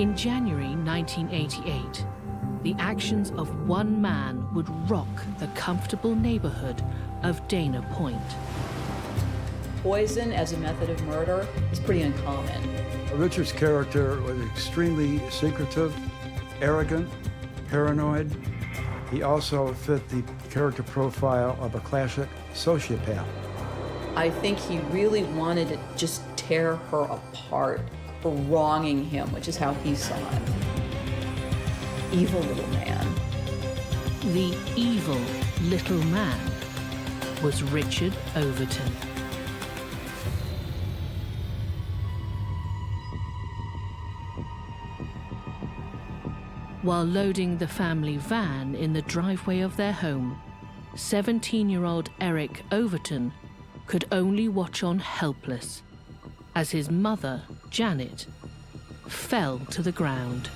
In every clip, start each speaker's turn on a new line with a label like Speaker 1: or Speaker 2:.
Speaker 1: In January 1988, the actions of one man would rock the comfortable neighborhood of Dana Point.
Speaker 2: Poison as a method of murder is pretty uncommon.
Speaker 3: Richard's character was extremely secretive, arrogant, paranoid. He also fit the character profile of a classic sociopath.
Speaker 2: I think he really wanted to just tear her apart for wronging him, which is how he saw it. Evil little man.
Speaker 1: The evil little man was Richard Overton. While loading the family van in the driveway of their home, 17-year-old Eric Overton could only watch on helpless as his mother, Janet, fell to the ground.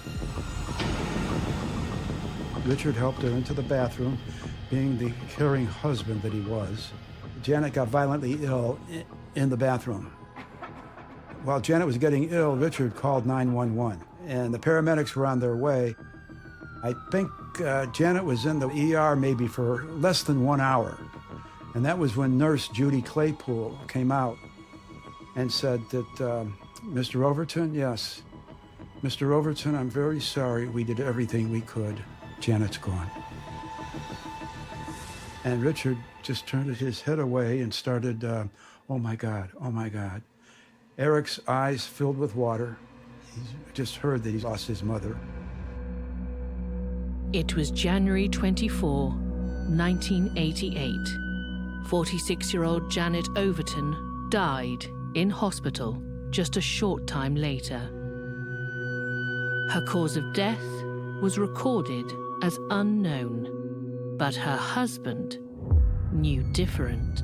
Speaker 3: Richard helped her into the bathroom, being the caring husband that he was. Janet got violently ill in the bathroom. While Janet was getting ill, Richard called 911, and the paramedics were on their way. I think Janet was in the ER maybe for less than 1 hour. And that was when Nurse Judy Claypool came out and said that, Mr. Overton, yes. Mr. Overton, I'm very sorry. We did everything we could. Janet's gone. And Richard just turned his head away and started, oh my God, oh my God. Eric's eyes filled with water. He just heard that he lost his mother.
Speaker 1: It was January 24, 1988. 46-year-old Janet Overton died in hospital just a short time later. Her cause of death was recorded as unknown, but her husband knew different.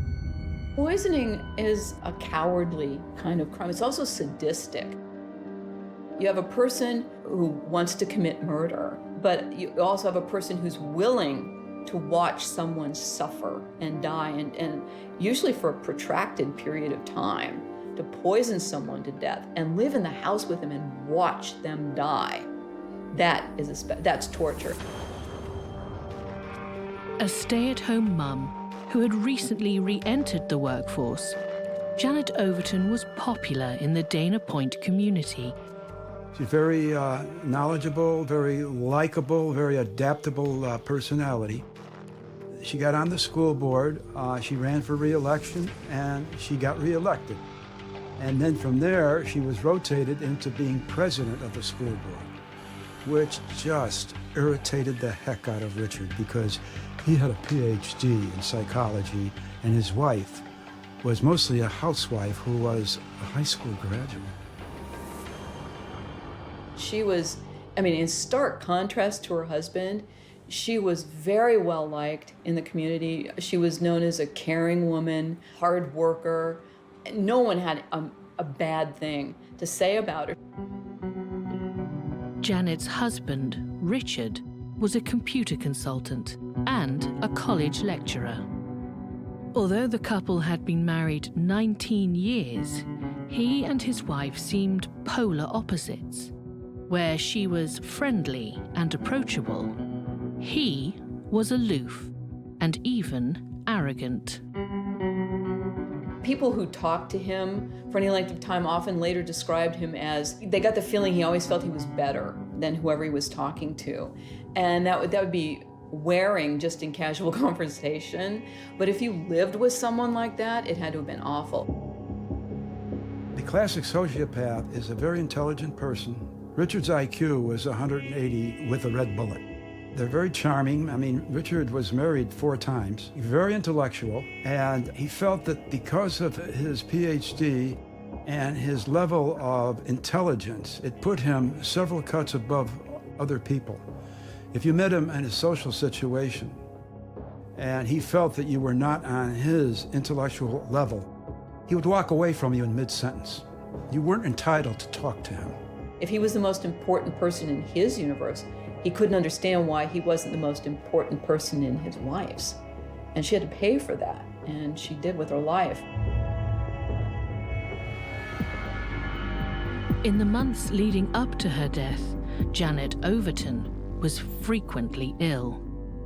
Speaker 2: Poisoning is a cowardly kind of crime. It's also sadistic. You have a person who wants to commit murder, but you also have a person who's willing to watch someone suffer and die, and usually for a protracted period of time, to poison someone to death and live in the house with them and watch them die. That's torture.
Speaker 1: A stay-at-home mum who had recently re-entered the workforce, Janet Overton was popular in the Dana Point community.
Speaker 3: She's very knowledgeable, very likable, very adaptable personality. She got on the school board, she ran for re-election, and she got re-elected. And then from there, she was rotated into being president of the school board, which just irritated the heck out of Richard because he had a PhD in psychology, and his wife was mostly a housewife who was a high school graduate.
Speaker 2: She was, in stark contrast to her husband, she was very well liked in the community. She was known as a caring woman, hard worker. No one had a bad thing to say about her.
Speaker 1: Janet's husband, Richard, was a computer consultant and a college lecturer. Although the couple had been married 19 years, he and his wife seemed polar opposites. Where she was friendly and approachable, he was aloof and even arrogant.
Speaker 2: People who talked to him for any length of time often later described him as, they got the feeling he always felt he was better than whoever he was talking to. And that would be wearing just in casual conversation. But if you lived with someone like that, it had to have been awful.
Speaker 3: The classic sociopath is a very intelligent person. Richard's IQ was 180 with a red bullet. They're very charming. Richard was married 4 times, very intellectual, and he felt that because of his PhD and his level of intelligence, it put him several cuts above other people. If you met him in a social situation and he felt that you were not on his intellectual level, he would walk away from you in mid-sentence. You weren't entitled to talk to him.
Speaker 2: If he was the most important person in his universe, he couldn't understand why he wasn't the most important person in his wife's. And she had to pay for that, and she did with her life.
Speaker 1: In the months leading up to her death, Janet Overton was frequently ill.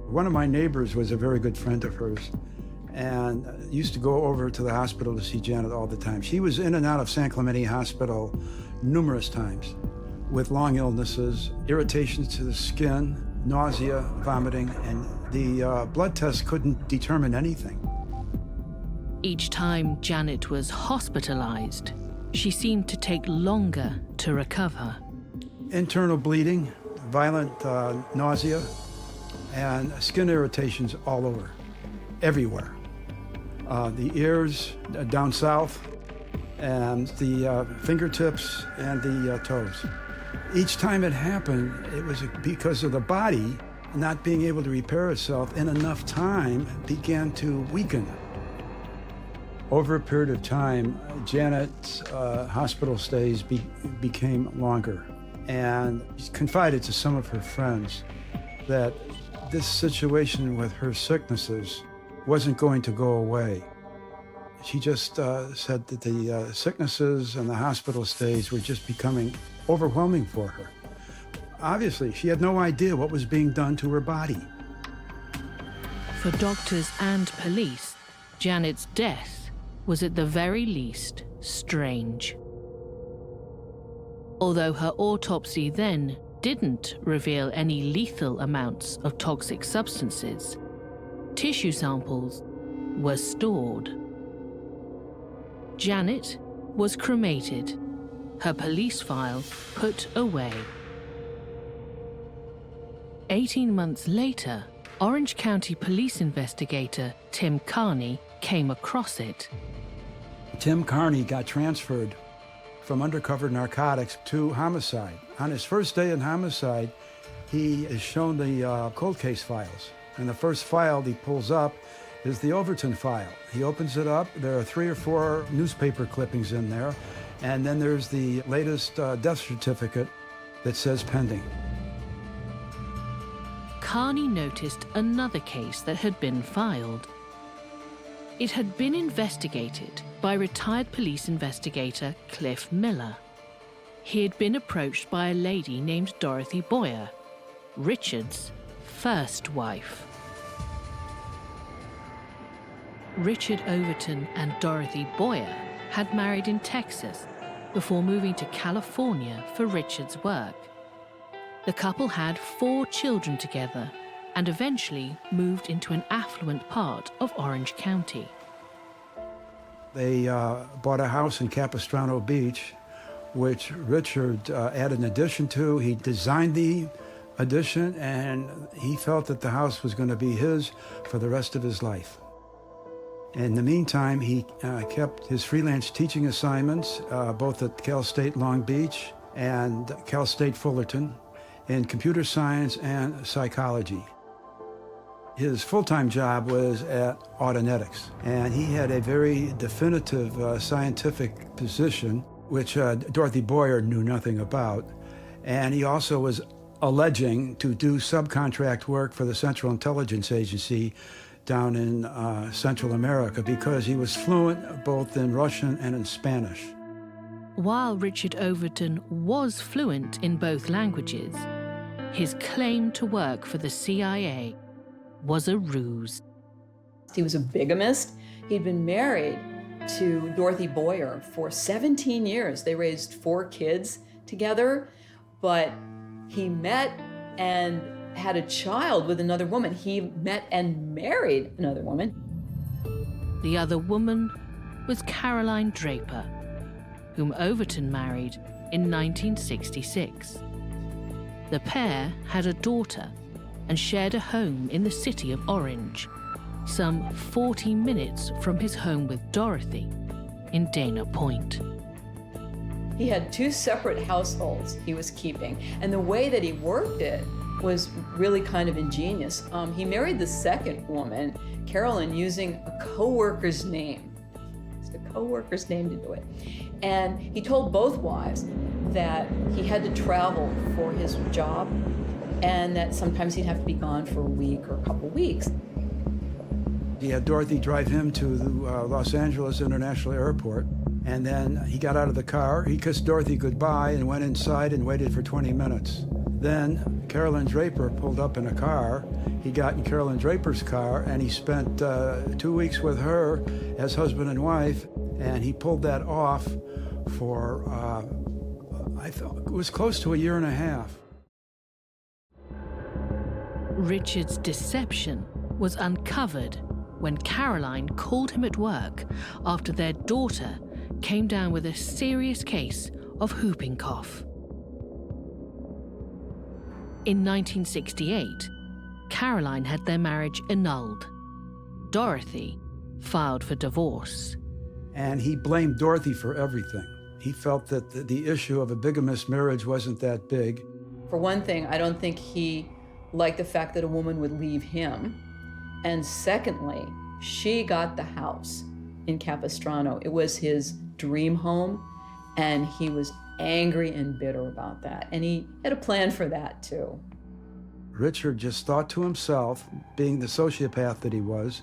Speaker 3: One of my neighbors was a very good friend of hers and used to go over to the hospital to see Janet all the time. She was in and out of San Clemente Hospital numerous times with long illnesses, irritations to the skin, nausea, vomiting, and the blood tests couldn't determine anything.
Speaker 1: Each time Janet was hospitalized, she seemed to take longer to recover.
Speaker 3: Internal bleeding, violent nausea, and skin irritations all over, everywhere. The ears down south, and the fingertips and the toes. Each time it happened, it was because of the body not being able to repair itself in enough time, it began to weaken. Over a period of time, Janet's hospital stays became longer, and she confided to some of her friends that this situation with her sicknesses wasn't going to go away. She just said that the sicknesses and the hospital stays were just becoming overwhelming for her. Obviously, she had no idea what was being done to her body.
Speaker 1: For doctors and police, Janet's death was at the very least strange. Although her autopsy then didn't reveal any lethal amounts of toxic substances, tissue samples were stored. Janet was cremated, her police file put away. 18 months later, Orange County police investigator Tim Carney came across it.
Speaker 3: Tim Carney got transferred from undercover narcotics to homicide. On his first day in homicide, he is shown the cold case files. And the first file he pulls up is the Overton file. He opens it up. There are 3 or 4 newspaper clippings in there. And then there's the latest death certificate that says pending.
Speaker 1: Carney noticed another case that had been filed. It had been investigated by retired police investigator Cliff Miller. He had been approached by a lady named Dorothy Boyer, Richard's first wife. Richard Overton and Dorothy Boyer had married in Texas before moving to California for Richard's work. The couple had 4 children together and eventually moved into an affluent part of Orange County.
Speaker 3: They bought a house in Capistrano Beach, which Richard added an addition to. He designed the addition, and he felt that the house was going to be his for the rest of his life. In the meantime, he kept his freelance teaching assignments, both at Cal State Long Beach and Cal State Fullerton, in computer science and psychology. His full-time job was at Autonetics, and he had a very definitive scientific position, which Dorothy Boyer knew nothing about. And he also was alleging to do subcontract work for the Central Intelligence Agency down in Central America because he was fluent both in Russian and in Spanish.
Speaker 1: While Richard Overton was fluent in both languages, his claim to work for the CIA was a ruse.
Speaker 2: He was a bigamist. He'd been married to Dorothy Boyer for 17 years. They raised 4 kids together, but he met and had a child with another woman. He met and married another woman.
Speaker 1: The other woman was Caroline Draper, whom Overton married in 1966. The pair had a daughter and shared a home in the city of Orange, some 40 minutes from his home with Dorothy in Dana Point.
Speaker 2: He had 2 separate households he was keeping, and the way that he worked it was really kind of ingenious. He married the second woman, Carolyn, using a co-worker's name. It's a co-worker's name to do it. And he told both wives that he had to travel for his job and that sometimes he'd have to be gone for a week or a couple weeks.
Speaker 3: He had Dorothy drive him to the Los Angeles International Airport, And then he got out of the car, he kissed Dorothy goodbye and went inside and waited for 20 minutes. Then Carolyn Draper pulled up in a car. He got in Carolyn Draper's car and he spent 2 weeks with her as husband and wife, and he pulled that off for, I thought it was close to a year and a half.
Speaker 1: Richard's deception was uncovered when Caroline called him at work after their daughter came down with a serious case of whooping cough. In 1968, Caroline had their marriage annulled. Dorothy filed for divorce.
Speaker 3: And he blamed Dorothy for everything. He felt that the issue of a bigamous marriage wasn't that big.
Speaker 2: For one thing, I don't think he liked the fact that a woman would leave him. And secondly, she got the house in Capistrano. It was his dream home, and he was angry and bitter about that. And he had a plan for that, too.
Speaker 3: Richard just thought to himself, being the sociopath that he was,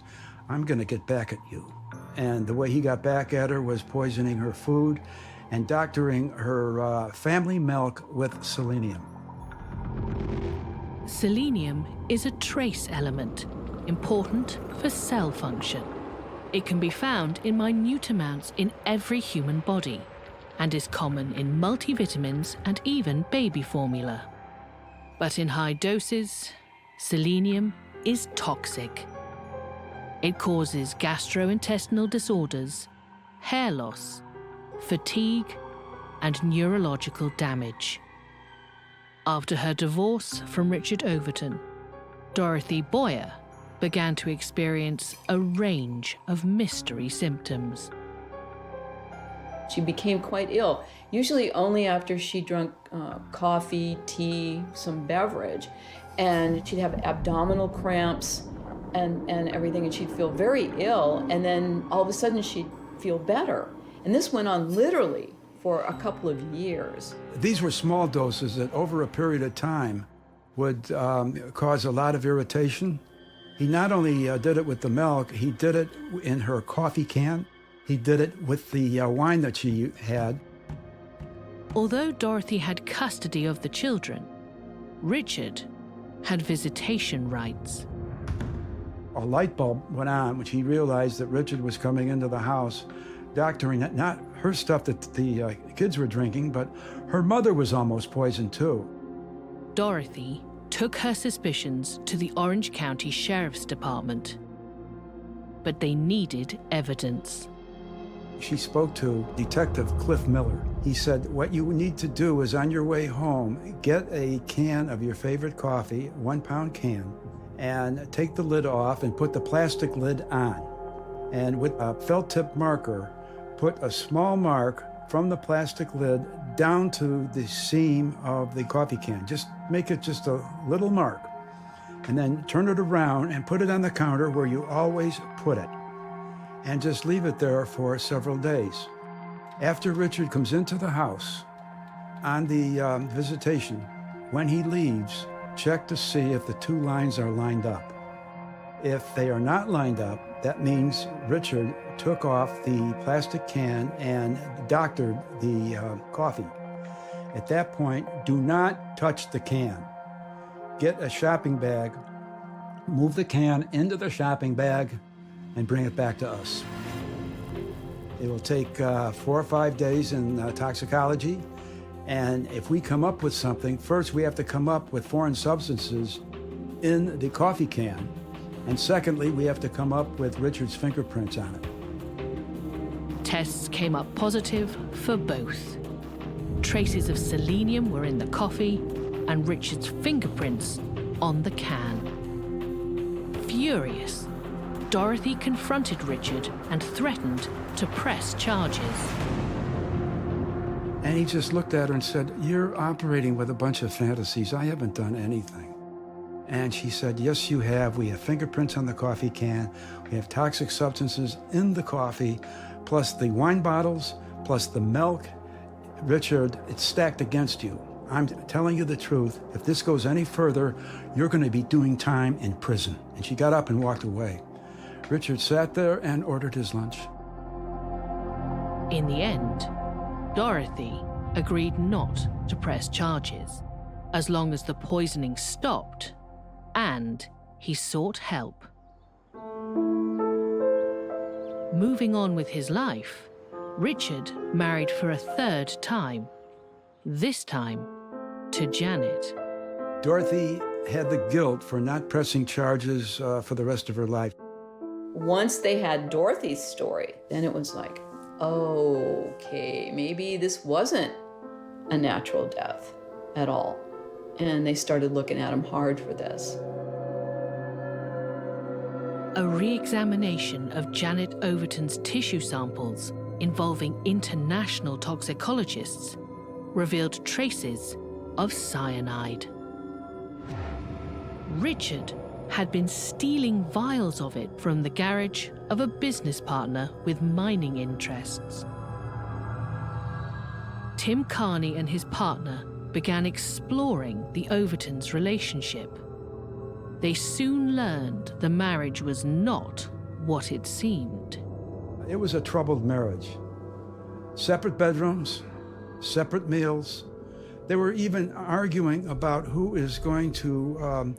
Speaker 3: I'm going to get back at you. And the way he got back at her was poisoning her food and doctoring her family milk with selenium.
Speaker 1: Selenium is a trace element, important for cell function. It can be found in minute amounts in every human body and is common in multivitamins and even baby formula. But in high doses, selenium is toxic. It causes gastrointestinal disorders, hair loss, fatigue, and neurological damage. After her divorce from Richard Overton, Dorothy Boyer began to experience a range of mystery symptoms.
Speaker 2: She became quite ill, usually only after she drank coffee, tea, some beverage. And she'd have abdominal cramps and everything, and she'd feel very ill. And then all of a sudden she'd feel better. And this went on literally for a couple of years.
Speaker 3: These were small doses that over a period of time would cause a lot of irritation. He not only did it with the milk, he did it in her coffee can. He did it with the wine that she had.
Speaker 1: Although Dorothy had custody of the children, Richard had visitation rights.
Speaker 3: A light bulb went on when he realized that Richard was coming into the house, doctoring not her stuff that the kids were drinking, but her mother was almost poisoned too.
Speaker 1: Dorothy took her suspicions to the Orange County Sheriff's Department, but they needed evidence.
Speaker 3: She spoke to Detective Cliff Miller. He said, what you need to do is on your way home, get a can of your favorite coffee, 1 pound can, and take the lid off and put the plastic lid on. And with a felt tip marker, put a small mark from the plastic lid down to the seam of the coffee can. Just make it just a little mark. And then turn it around and put it on the counter where you always put it. And just leave it there for several days. After Richard comes into the house on the visitation, when he leaves, check to see if the 2 lines are lined up. If they are not lined up, that means Richard took off the plastic can and doctored the coffee. At that point, do not touch the can. Get a shopping bag, move the can into the shopping bag, and bring it back to us. It will take 4 or 5 days in toxicology, and if we come up with something, first we have to come up with foreign substances in the coffee can, and secondly, we have to come up with Richard's fingerprints on it.
Speaker 1: Tests came up positive for both. Traces of selenium were in the coffee, and Richard's fingerprints on the can. Furious, Dorothy confronted Richard and threatened to press charges.
Speaker 3: And he just looked at her and said, you're operating with a bunch of fantasies. I haven't done anything. And she said, yes, you have. We have fingerprints on the coffee can. We have toxic substances in the coffee, plus the wine bottles, plus the milk. Richard, it's stacked against you. I'm telling you the truth. If this goes any further, you're going to be doing time in prison. And she got up and walked away. Richard sat there and ordered his lunch.
Speaker 1: In the end, Dorothy agreed not to press charges, as long as the poisoning stopped and he sought help. Moving on with his life, Richard married for a third time, this time to Janet.
Speaker 3: Dorothy had the guilt for not pressing charges for the rest of her life.
Speaker 2: Once they had Dorothy's story, then it was like, okay, maybe this wasn't a natural death at all. And they started looking at him hard for this.
Speaker 1: A re-examination of Janet Overton's tissue samples involving international toxicologists revealed traces of cyanide. Richard had been stealing vials of it from the garage of a business partner with mining interests. Tim Carney and his partner began exploring the Overtons' relationship. They soon learned the marriage was not what it seemed.
Speaker 3: It was a troubled marriage. Separate bedrooms, separate meals. They were even arguing about who is going to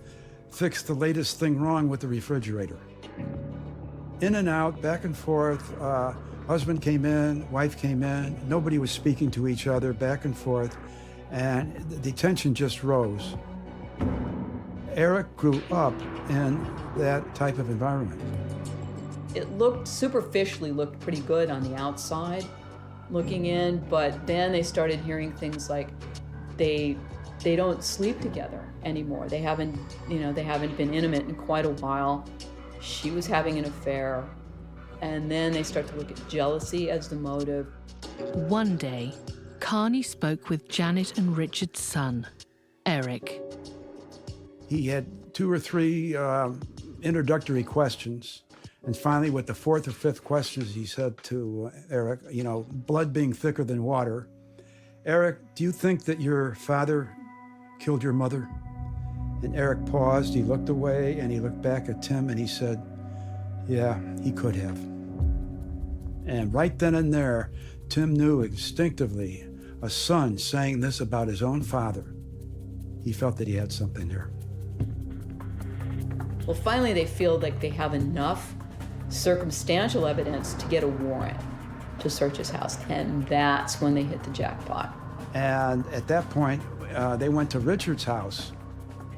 Speaker 3: fix the latest thing wrong with the refrigerator. In and out, back and forth. Husband came in, wife came in. Nobody was speaking to each other, back and forth. And the tension just rose. Eric grew up in that type of environment.
Speaker 2: It superficially looked pretty good on the outside looking in, but then they started hearing things like they don't sleep together anymore. They haven't been intimate in quite a while. She was having an affair. And then they start to look at jealousy as the motive.
Speaker 1: One day, Carney spoke with Janet and Richard's son, Eric.
Speaker 3: He had 2 or 3 introductory questions. And finally, with the 4th or 5th questions, he said to Eric, blood being thicker than water, Eric, do you think that your father killed your mother? And Eric paused, he looked away, and he looked back at Tim, and he said, yeah, he could have. And right then and there, Tim knew instinctively, a son saying this about his own father. He felt that he had something there.
Speaker 2: Well, finally, they feel like they have enough circumstantial evidence to get a warrant to search his house. And that's when they hit the jackpot.
Speaker 3: And at that point, they went to Richard's house,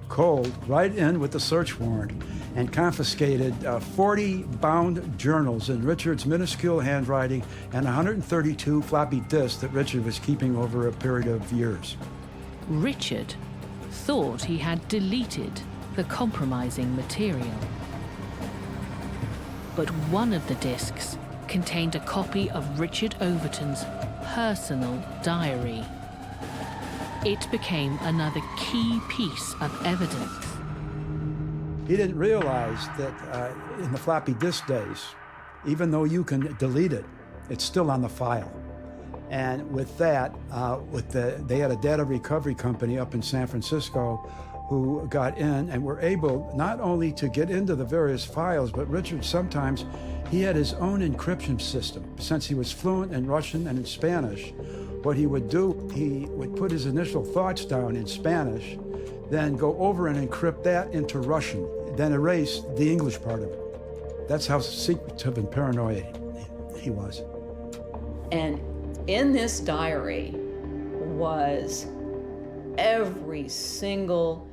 Speaker 3: cold, right in with the search warrant, and confiscated 40 bound journals in Richard's minuscule handwriting and 132 floppy disks that Richard was keeping over a period of years.
Speaker 1: Richard thought he had deleted the compromising material. But one of the discs contained a copy of Richard Overton's personal diary. It became another key piece of evidence.
Speaker 3: He didn't realize that in the floppy disk days, even though you can delete it, it's still on the file. And with that, they had a data recovery company up in San Francisco who got in and were able not only to get into the various files, but Richard sometimes, he had his own encryption system. Since he was fluent in Russian and in Spanish, what he would do, he would put his initial thoughts down in Spanish, then go over and encrypt that into Russian, then erase the English part of it. That's how secretive and paranoid he was.
Speaker 2: And in this diary was every single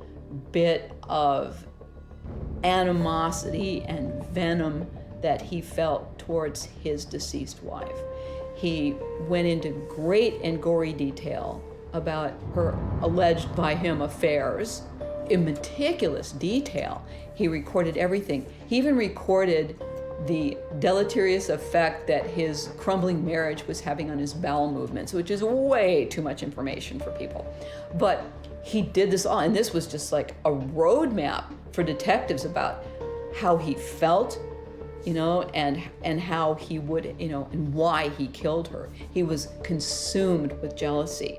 Speaker 2: bit of animosity and venom that he felt towards his deceased wife. He went into great and gory detail about her alleged by him affairs in meticulous detail. He recorded everything. He even recorded the deleterious effect that his crumbling marriage was having on his bowel movements, which is way too much information for people. But he did this all, and this was just like a roadmap for detectives about how he felt, and how he would, and why he killed her. He was consumed with jealousy.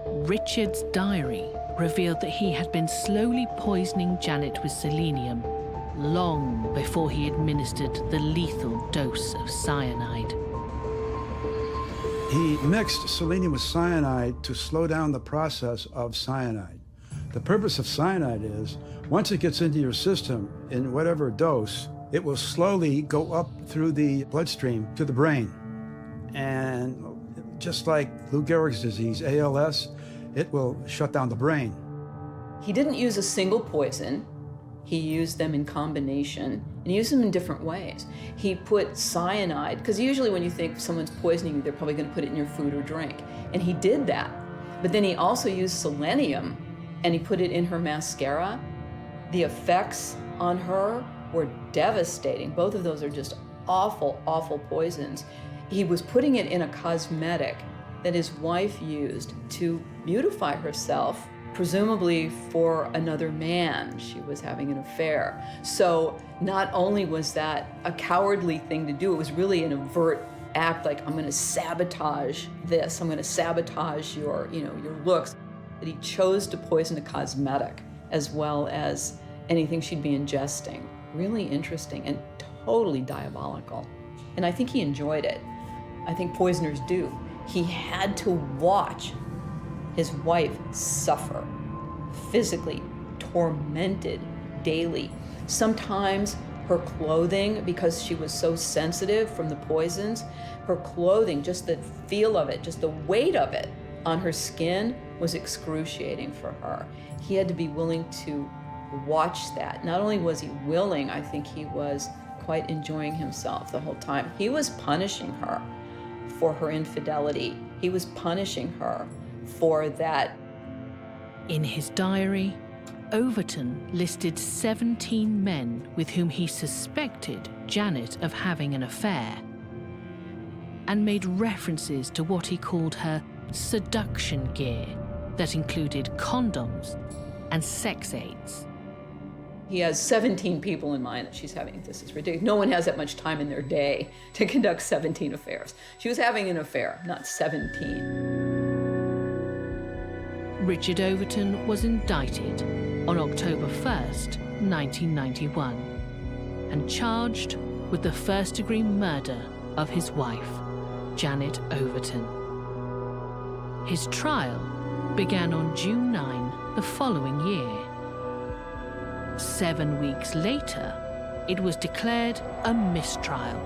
Speaker 1: Richard's diary revealed that he had been slowly poisoning Janet with selenium long before he administered the lethal dose of cyanide.
Speaker 3: He mixed selenium with cyanide to slow down the process of cyanide. The purpose of cyanide is, once it gets into your system in whatever dose, it will slowly go up through the bloodstream to the brain. And just like Lou Gehrig's disease, ALS, it will shut down the brain.
Speaker 2: He didn't use a single poison. He used them in combination, and he used them in different ways. He put cyanide, because usually when you think someone's poisoning you, they're probably going to put it in your food or drink. And he did that. But then he also used selenium, and he put it in her mascara. The effects on her were devastating. Both of those are just awful, awful poisons. He was putting it in a cosmetic that his wife used to beautify herself, presumably for another man. She was having an affair. So not only was that a cowardly thing to do, it was really an overt act, like, I'm gonna sabotage this, I'm gonna sabotage your looks. That he chose to poison a cosmetic as well as anything she'd be ingesting. Really interesting and totally diabolical. And I think he enjoyed it. I think poisoners do. He had to watch his wife suffer, physically tormented daily. Sometimes her clothing, because she was so sensitive from the poisons, her clothing, just the feel of it, just the weight of it on her skin was excruciating for her. He had to be willing to watch that. Not only was he willing, I think he was quite enjoying himself the whole time. He was punishing her for her infidelity. He was punishing her for that.
Speaker 1: In his diary, Overton listed 17 men with whom he suspected Janet of having an affair, and made references to what he called her seduction gear that included condoms and sex aids.
Speaker 2: He has 17 people in mind that she's having. This is ridiculous. No one has that much time in their day to conduct 17 affairs. She was having an affair, not 17.
Speaker 1: Richard Overton was indicted on October 1st, 1991, and charged with the first-degree murder of his wife, Janet Overton. His trial began on June 9 the following year. 7 weeks later, it was declared a mistrial.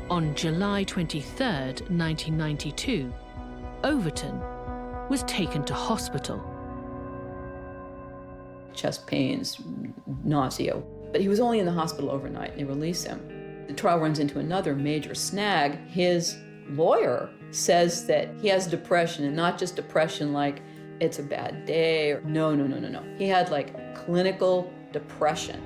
Speaker 1: On July 23rd, 1992, Overton was taken to hospital.
Speaker 2: Chest pains, nausea, but he was only in the hospital overnight and they release him. The trial runs into another major snag. His lawyer says that he has depression, and not just depression like it's a bad day, or no. He had like clinical depression.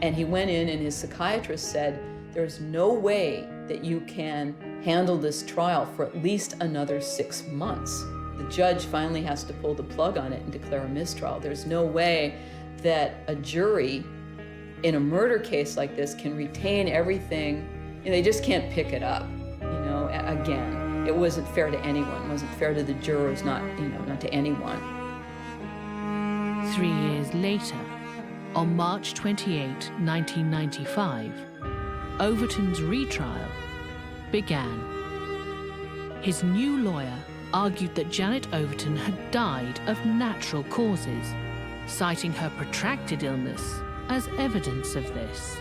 Speaker 2: And he went in and his psychiatrist said, there's no way that you can handle this trial for at least another 6 months. The judge finally has to pull the plug on it and declare a mistrial. There's no way that a jury in a murder case like this can retain everything. They just can't pick it up, again. It wasn't fair to anyone. It wasn't fair to the jurors, not to anyone.
Speaker 1: 3 years later, on March 28, 1995, Overton's retrial began. His new lawyer argued that Janet Overton had died of natural causes, citing her protracted illness as evidence of this.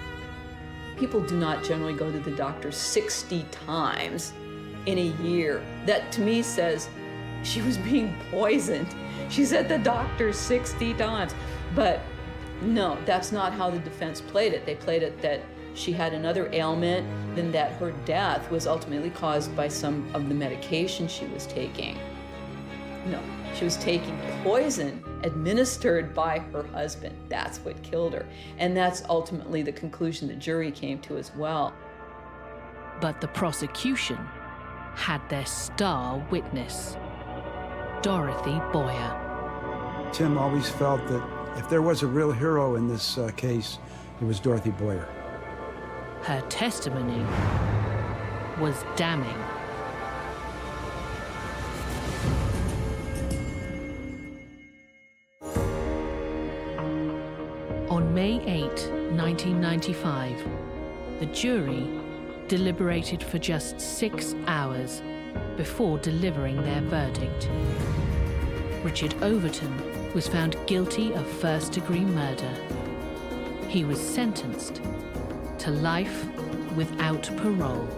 Speaker 2: People do not generally go to the doctor 60 times in a year. That to me says she was being poisoned. She's at the doctor 60 times. But no, that's not how the defense played it. They played it that she had another ailment, then that her death was ultimately caused by some of the medication she was taking. No, she was taking poison administered by her husband. That's what killed her. And that's ultimately the conclusion the jury came to as well.
Speaker 1: But the prosecution had their star witness, Dorothy Boyer.
Speaker 3: Tim always felt that if there was a real hero in this case, it was Dorothy Boyer.
Speaker 1: Her testimony was damning. On May 8, 1995, the jury deliberated for just 6 hours before delivering their verdict. Richard Overton was found guilty of first-degree murder. He was sentenced to life without parole.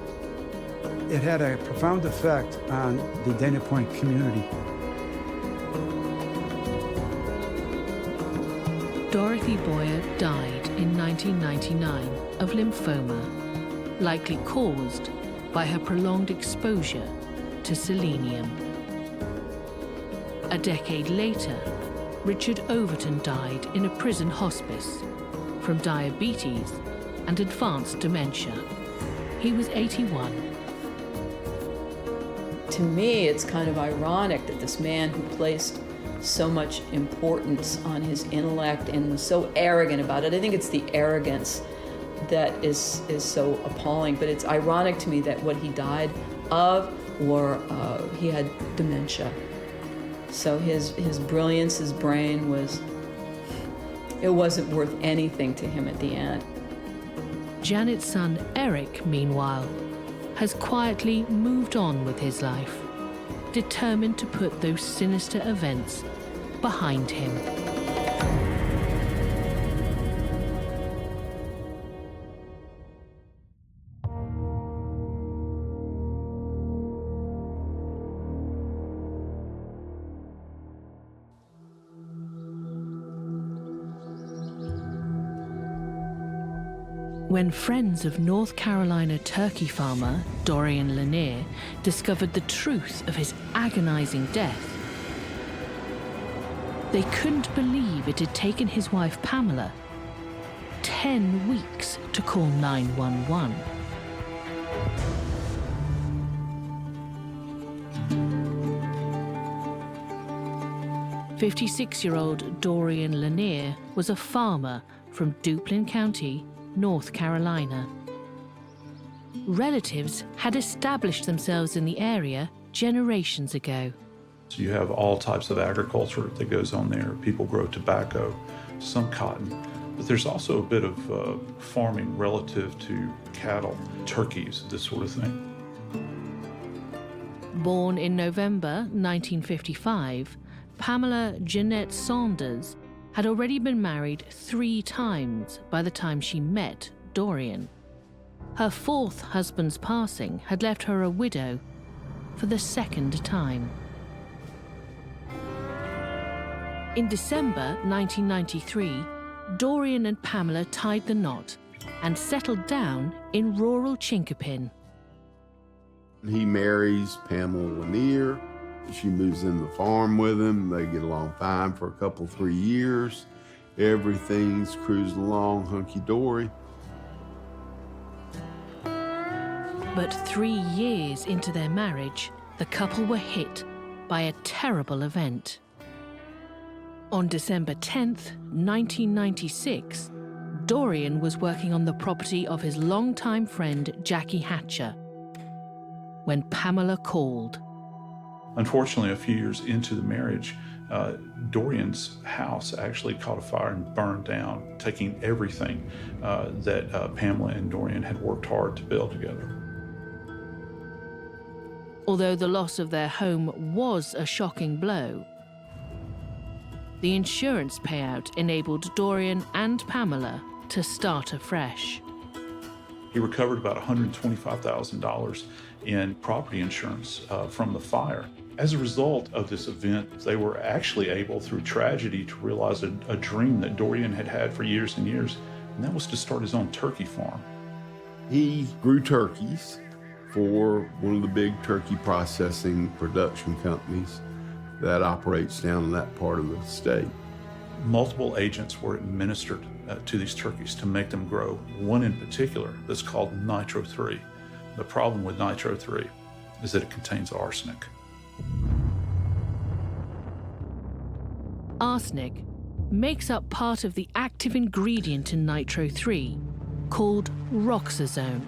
Speaker 3: It had a profound effect on the Dana Point community.
Speaker 1: Dorothy Boyer died in 1999 of lymphoma, likely caused by her prolonged exposure to selenium. A decade later, Richard Overton died in a prison hospice from diabetes and advanced dementia. He was 81.
Speaker 2: To me, it's kind of ironic that this man who placed so much importance on his intellect and was so arrogant about it, I think it's the arrogance that is so appalling, but it's ironic to me that what he died of, or he had dementia. So his brilliance, his brain it wasn't worth anything to him at the end.
Speaker 1: Janet's son Eric, meanwhile, has quietly moved on with his life, determined to put those sinister events behind him. When friends of North Carolina turkey farmer Dorian Lanier discovered the truth of his agonizing death, they couldn't believe it had taken his wife Pamela 10 weeks to call 911. "56-year-old Dorian Lanier was a farmer from Duplin County, North Carolina. Relatives had established themselves in the area generations ago.
Speaker 4: So you have all types of agriculture that goes on there. People grow tobacco, some cotton, but there's also a bit of farming relative to cattle, turkeys, this sort of thing.
Speaker 1: Born in November 1955, Pamela Jeanette Saunders had already been married 3 times by the time she met Dorian. Her 4th husband's passing had left her a widow for the 2nd time. In December 1993, Dorian and Pamela tied the knot and settled down in rural Chinkapin.
Speaker 5: He marries Pamela Lanier. She moves in the farm with him. They get along fine for a couple, 3 years. Everything's cruising along hunky-dory.
Speaker 1: But 3 years into their marriage, the couple were hit by a terrible event. On December 10th, 1996, Dorian was working on the property of his longtime friend Jackie Hatcher when Pamela called.
Speaker 4: Unfortunately, a few years into the marriage, Dorian's house actually caught a fire and burned down, taking everything that Pamela and Dorian had worked hard to build together.
Speaker 1: Although the loss of their home was a shocking blow, the insurance payout enabled Dorian and Pamela to start afresh.
Speaker 4: He recovered about $125,000 in property insurance from the fire. As a result of this event, they were actually able, through tragedy, to realize a dream that Dorian had had for years and years, and that was to start his own turkey farm.
Speaker 5: He grew turkeys for one of the big turkey processing production companies that operates down in that part of the state.
Speaker 4: Multiple agents were administered to these turkeys to make them grow. One in particular that's called Nitro-3. The problem with Nitro-3 is that it contains arsenic.
Speaker 1: Arsenic makes up part of the active ingredient in Nitro-3 called roxazone.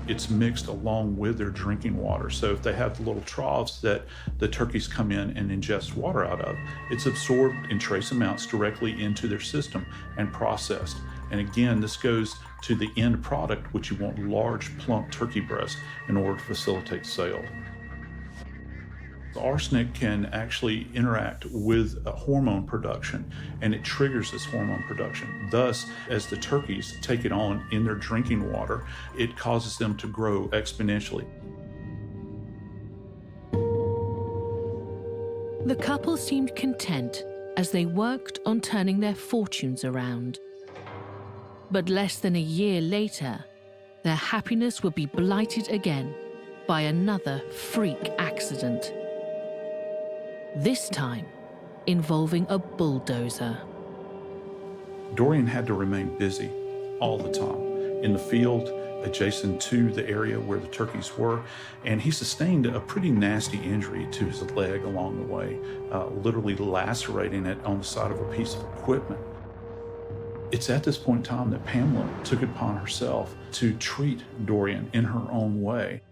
Speaker 4: It's mixed along with their drinking water. So if they have the little troughs that the turkeys come in and ingest water out of, it's absorbed in trace amounts directly into their system and processed. And again, this goes to the end product, which you want large, plump turkey breasts in order to facilitate sale. The arsenic can actually interact with hormone production, and it triggers this hormone production. Thus, as the turkeys take it on in their drinking water, it causes them to grow exponentially.
Speaker 1: The couple seemed content as they worked on turning their fortunes around. But less than a year later, their happiness would be blighted again by another freak accident. This time, involving a bulldozer.
Speaker 4: Dorian had to remain busy all the time in the field adjacent to the area where the turkeys were, and he sustained a pretty nasty injury to his leg along the way, literally lacerating it on the side of a piece of equipment. It's at this point in time that Pamela took it upon herself to treat Dorian in her own way.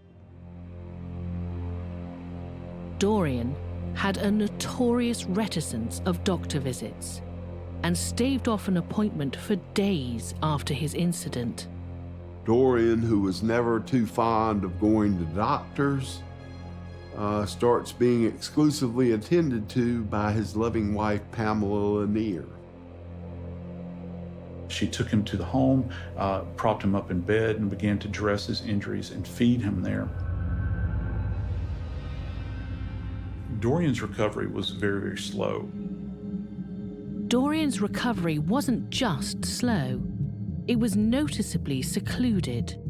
Speaker 1: Dorian had a notorious reticence of doctor visits and staved off an appointment for days after his incident.
Speaker 5: Dorian, who was never too fond of going to doctors, starts being exclusively attended to by his loving wife, Pamela Lanier.
Speaker 4: She took him to the home, propped him up in bed, and began to dress his injuries and feed him there. Dorian's recovery was very, very slow.
Speaker 1: Dorian's recovery wasn't just slow, it was noticeably secluded.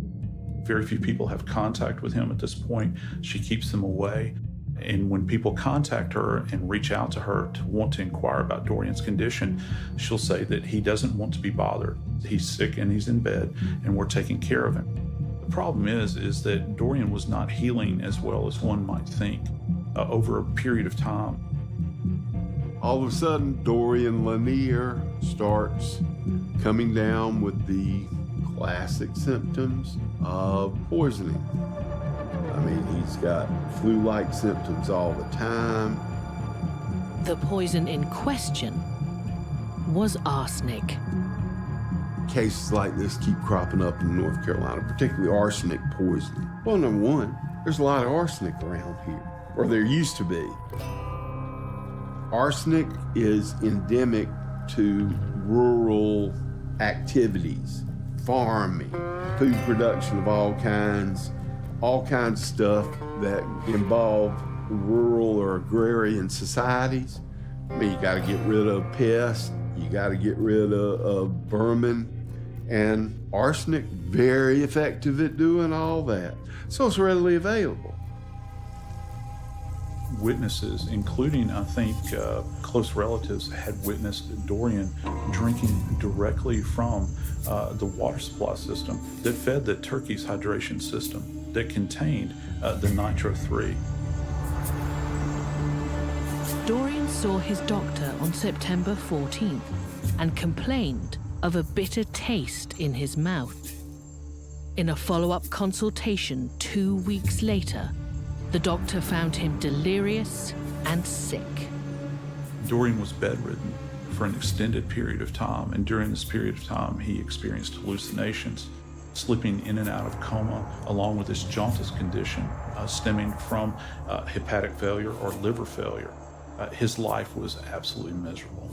Speaker 4: Very few people have contact with him at this point. She keeps them away. And when people contact her and reach out to her to want to inquire about Dorian's condition, she'll say that he doesn't want to be bothered. He's sick and he's in bed and we're taking care of him. The problem is that Dorian was not healing as well as one might think over a period of time.
Speaker 5: All of a sudden, Dorian Lanier starts coming down with the classic symptoms of poisoning. I mean, he's got flu-like symptoms all the time.
Speaker 1: The poison in question was arsenic.
Speaker 5: Cases like this keep cropping up in North Carolina, particularly arsenic poisoning. Well, number one, there's a lot of arsenic around here, or there used to be. Arsenic is endemic to rural activities, farming, food production of all kinds of stuff that involve rural or agrarian societies. I mean, you got to get rid of pests, you got to get rid of vermin, and arsenic, very effective at doing all that. So it's readily available.
Speaker 4: Witnesses, including, I think, close relatives, had witnessed Dorian drinking directly from the water supply system that fed the turkey's hydration system that contained the nitro-3.
Speaker 1: Dorian saw his doctor on September 14th and complained of a bitter taste in his mouth. In a follow-up consultation 2 weeks later, the doctor found him delirious and sick.
Speaker 4: Dorian was bedridden for an extended period of time, and during this period of time, he experienced hallucinations, slipping in and out of coma, along with this jaundice condition stemming from hepatic failure or liver failure. His life was absolutely miserable.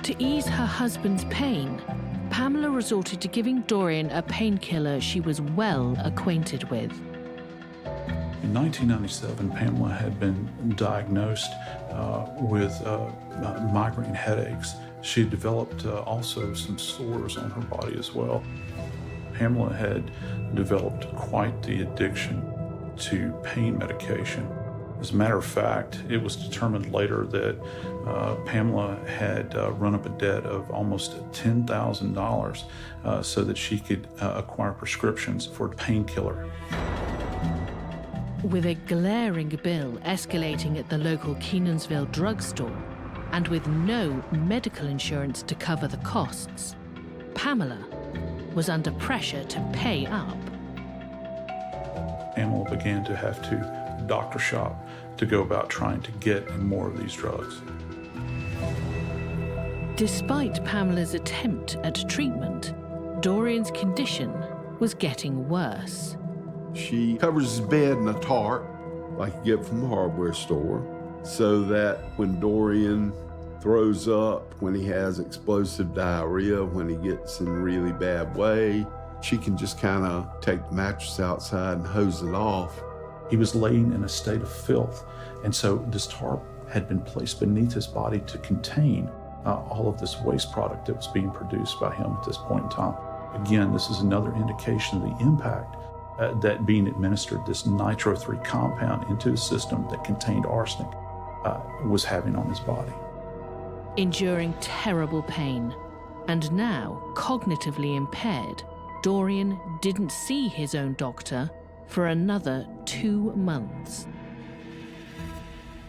Speaker 1: To ease her husband's pain, Pamela resorted to giving Dorian a painkiller she was well acquainted with.
Speaker 4: In 1997, Pamela had been diagnosed with migraine headaches. She had developed also some sores on her body as well. Pamela had developed quite the addiction to pain medication. As a matter of fact, it was determined later that Pamela had run up a debt of almost $10,000 so that she could acquire prescriptions for a painkiller.
Speaker 1: With a glaring bill escalating at the local Kenansville drugstore, and with no medical insurance to cover the costs, Pamela was under pressure to pay up.
Speaker 4: Pamela began to have to doctor shop to go about trying to get more of these drugs.
Speaker 1: Despite Pamela's attempt at treatment, Dorian's condition was getting worse.
Speaker 5: She covers his bed in a tarp, like you get from the hardware store, so that when Dorian throws up, when he has explosive diarrhea, when he gets in a really bad way, she can just kind of take the mattress outside and hose it off.
Speaker 4: He was laying in a state of filth, and so this tarp had been placed beneath his body to contain all of this waste product that was being produced by him at this point in time. Again, this is another indication of the impact that being administered this nitro-3 compound into the system that contained arsenic was having on his body.
Speaker 1: Enduring terrible pain, and now cognitively impaired, Dorian didn't see his own doctor for another 2 months.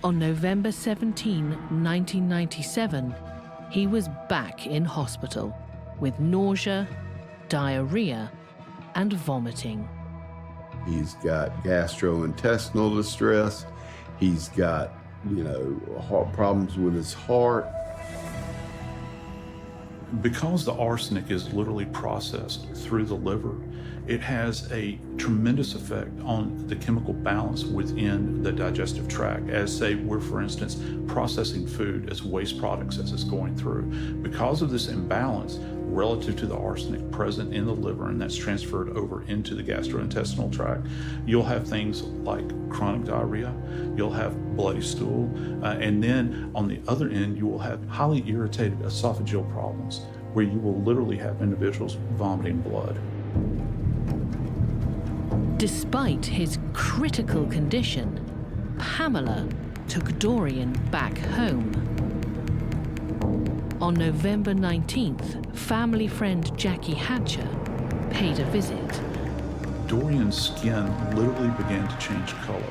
Speaker 1: On November 17, 1997, he was back in hospital with nausea, diarrhea, and vomiting.
Speaker 5: He's got gastrointestinal distress. He's got, heart problems with his heart.
Speaker 4: Because the arsenic is literally processed through the liver, it has a tremendous effect on the chemical balance within the digestive tract, as say we're, for instance, processing food as waste products as it's going through. Because of this imbalance relative to the arsenic present in the liver, and that's transferred over into the gastrointestinal tract, you'll have things like chronic diarrhea, you'll have bloody stool, and then on the other end, you will have highly irritated esophageal problems, where you will literally have individuals vomiting blood.
Speaker 1: Despite his critical condition, Pamela took Dorian back home. On November 19th, family friend Jackie Hatcher paid a visit.
Speaker 4: Dorian's skin literally began to change color.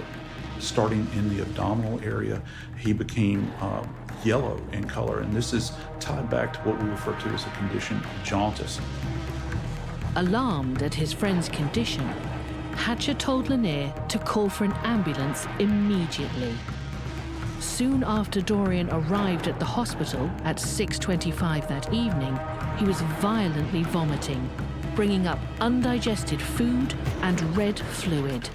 Speaker 4: Starting in the abdominal area, he became yellow in color, and this is tied back to what we refer to as a condition of jaundice.
Speaker 1: Alarmed at his friend's condition, Hatcher told Lanier to call for an ambulance immediately. Soon after Dorian arrived at the hospital at 6:25 that evening, he was violently vomiting, bringing up undigested food and red fluid.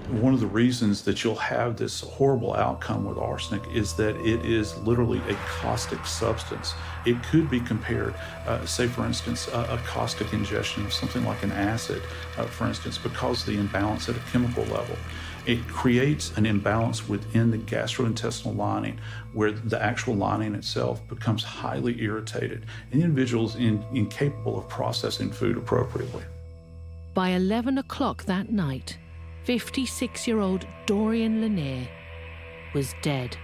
Speaker 4: One of the reasons that you'll have this horrible outcome with arsenic is that it is literally a caustic substance. It could be compared, say for instance, a caustic ingestion of something like an acid, for instance, because of the imbalance at a chemical level. It creates an imbalance within the gastrointestinal lining where the actual lining itself becomes highly irritated and the individual is incapable of processing food appropriately.
Speaker 1: By 11 o'clock that night, 56-year-old Dorian Lanier was dead.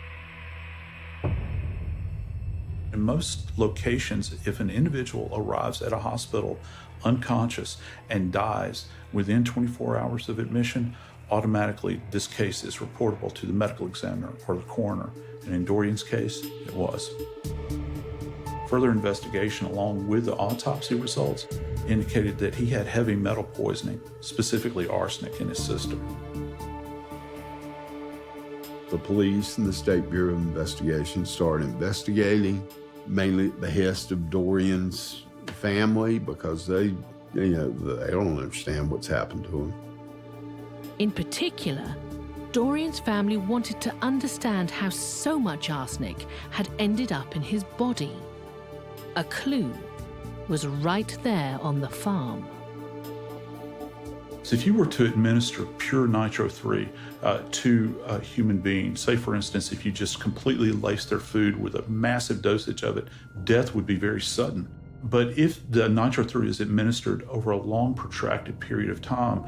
Speaker 4: In most locations, if an individual arrives at a hospital unconscious and dies within 24 hours of admission, automatically this case is reportable to the medical examiner or the coroner. And in Dorian's case, it was. Further investigation along with the autopsy results indicated that he had heavy metal poisoning, specifically arsenic, in his system.
Speaker 5: The police and the State Bureau of Investigation started investigating, mainly at the behest of Dorian's family, because they don't understand what's happened to him.
Speaker 1: In particular, Dorian's family wanted to understand how so much arsenic had ended up in his body. A clue was right there on the farm.
Speaker 4: So if you were to administer pure nitro-3 to a human being, say for instance, if you just completely laced their food with a massive dosage of it, death would be very sudden. But if the nitro-3 is administered over a long, protracted period of time,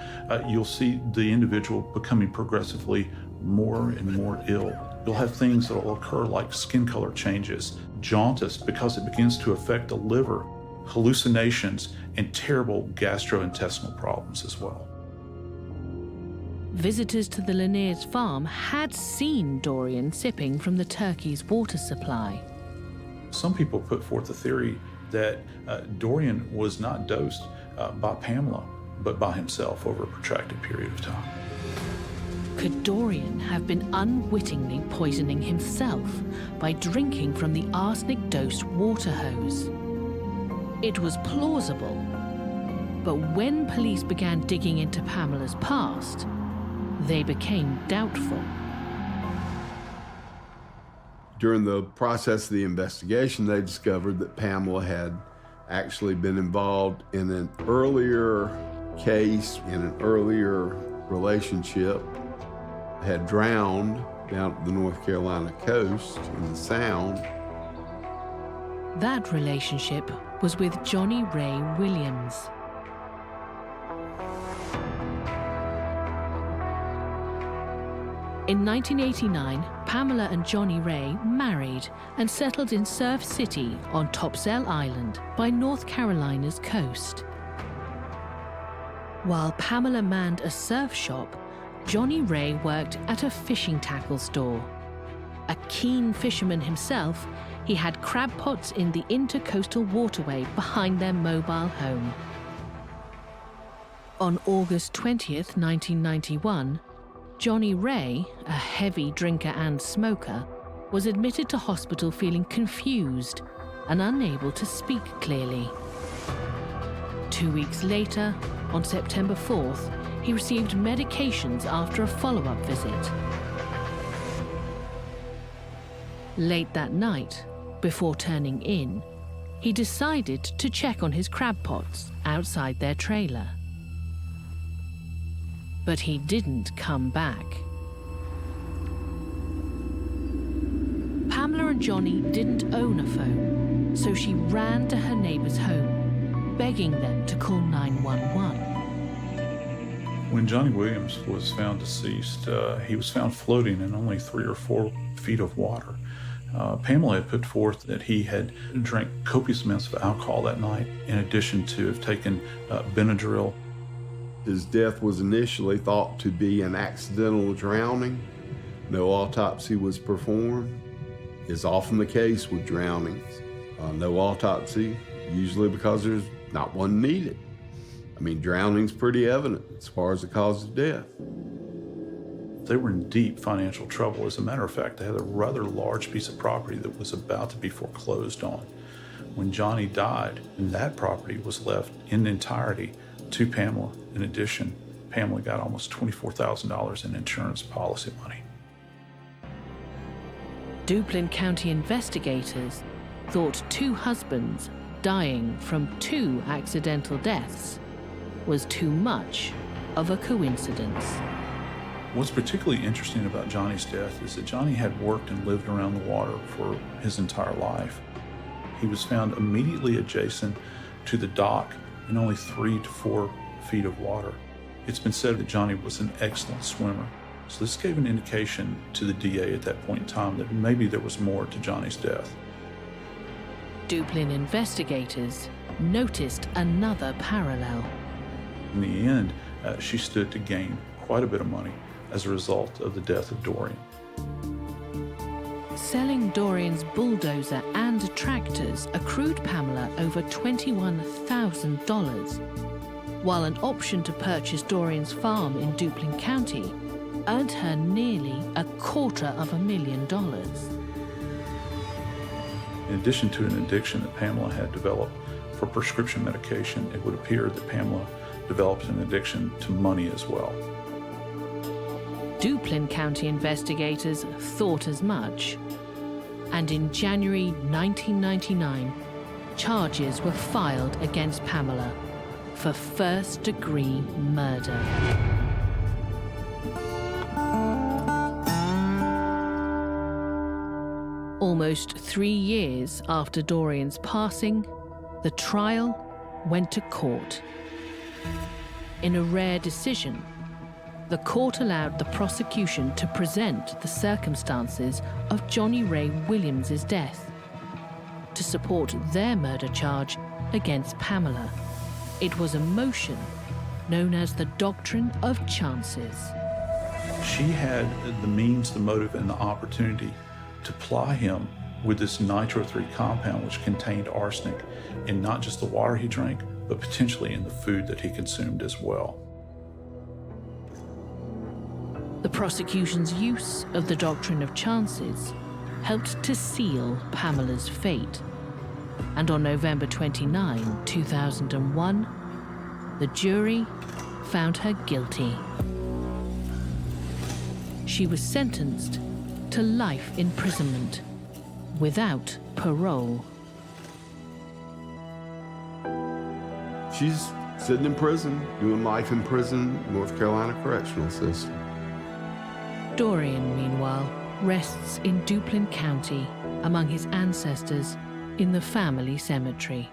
Speaker 4: you'll see the individual becoming progressively more and more ill. You'll have things that will occur like skin color changes, jaundice because it begins to affect the liver, hallucinations, and terrible gastrointestinal problems as well.
Speaker 1: visitors to the Lanier's farm had seen Dorian sipping from the turkey's water supply.
Speaker 4: Some people put forth the theory that Dorian was not dosed by Pamela, but by himself over a protracted period of time.
Speaker 1: Could Dorian have been unwittingly poisoning himself by drinking from the arsenic-dosed water hose? It was plausible, but when police began digging into Pamela's past, they became doubtful.
Speaker 5: During the process of the investigation, they discovered that Pamela had actually been involved in an earlier case, in an earlier relationship, had drowned down at the North Carolina coast in the Sound.
Speaker 1: That relationship was with Johnny Ray Williams. In 1989, Pamela and Johnny Ray married and settled in Surf City on Topsail Island by North Carolina's coast. While Pamela manned a surf shop, Johnny Ray worked at a fishing tackle store. A keen fisherman himself, he had crab pots in the intercoastal waterway behind their mobile home. On August 20th, 1991, Johnny Ray, a heavy drinker and smoker, was admitted to hospital feeling confused and unable to speak clearly. 2 weeks later, on September 4th, he received medications after a follow-up visit. Late that night, before turning in, he decided to check on his crab pots outside their trailer. But he didn't come back. Pamela and Johnny didn't own a phone, so she ran to her neighbor's home, begging them to call 911.
Speaker 4: When Johnny Williams was found deceased, he was found floating in only 3 or 4 feet of water. Pamela had put forth that he had drank copious amounts of alcohol that night, in addition to have taken Benadryl.
Speaker 5: His death was initially thought to be an accidental drowning. No autopsy was performed. It's often the case with drownings. No autopsy, usually because there's not one needed. I mean, drowning's pretty evident as far as the cause of death.
Speaker 4: They were in deep financial trouble. As a matter of fact, they had a rather large piece of property that was about to be foreclosed on. When Johnny died, and that property was left in entirety to Pamela. In addition, Pamela got almost $24,000 in insurance policy money.
Speaker 1: Duplin County investigators thought 2 husbands dying from 2 accidental deaths was too much of a coincidence.
Speaker 4: What's particularly interesting about Johnny's death is that Johnny had worked and lived around the water for his entire life. He was found immediately adjacent to the dock in only 3 to 4 feet of water. It's been said that Johnny was an excellent swimmer. So this gave an indication to the DA at that point in time that maybe there was more to Johnny's death.
Speaker 1: Duplin investigators noticed another parallel.
Speaker 4: In the end, she stood to gain quite a bit of money as a result of the death of Dorian.
Speaker 1: Selling Dorian's bulldozer and tractors accrued Pamela over $21,000, while an option to purchase Dorian's farm in Duplin County earned her nearly $250,000.
Speaker 4: In addition to an addiction that Pamela had developed for prescription medication, it would appear that Pamela developed an addiction to money as well.
Speaker 1: Duplin County investigators thought as much, and in January 1999, charges were filed against Pamela for first-degree murder. Almost 3 years after Dorian's passing, the trial went to court. In a rare decision, the court allowed the prosecution to present the circumstances of Johnny Ray Williams' death to support their murder charge against Pamela. It was a motion known as the doctrine of chances.
Speaker 4: She had the means, the motive, and the opportunity to ply him with this nitro-3 compound, which contained arsenic in not just the water he drank, but potentially in the food that he consumed as well.
Speaker 1: The prosecution's use of the doctrine of chances helped to seal Pamela's fate. And on November 29, 2001, the jury found her guilty. She was sentenced to life imprisonment without parole.
Speaker 5: She's sitting in prison, doing life in prison, North Carolina Correctional System.
Speaker 1: Dorian, meanwhile, rests in Duplin County among his ancestors in the family cemetery.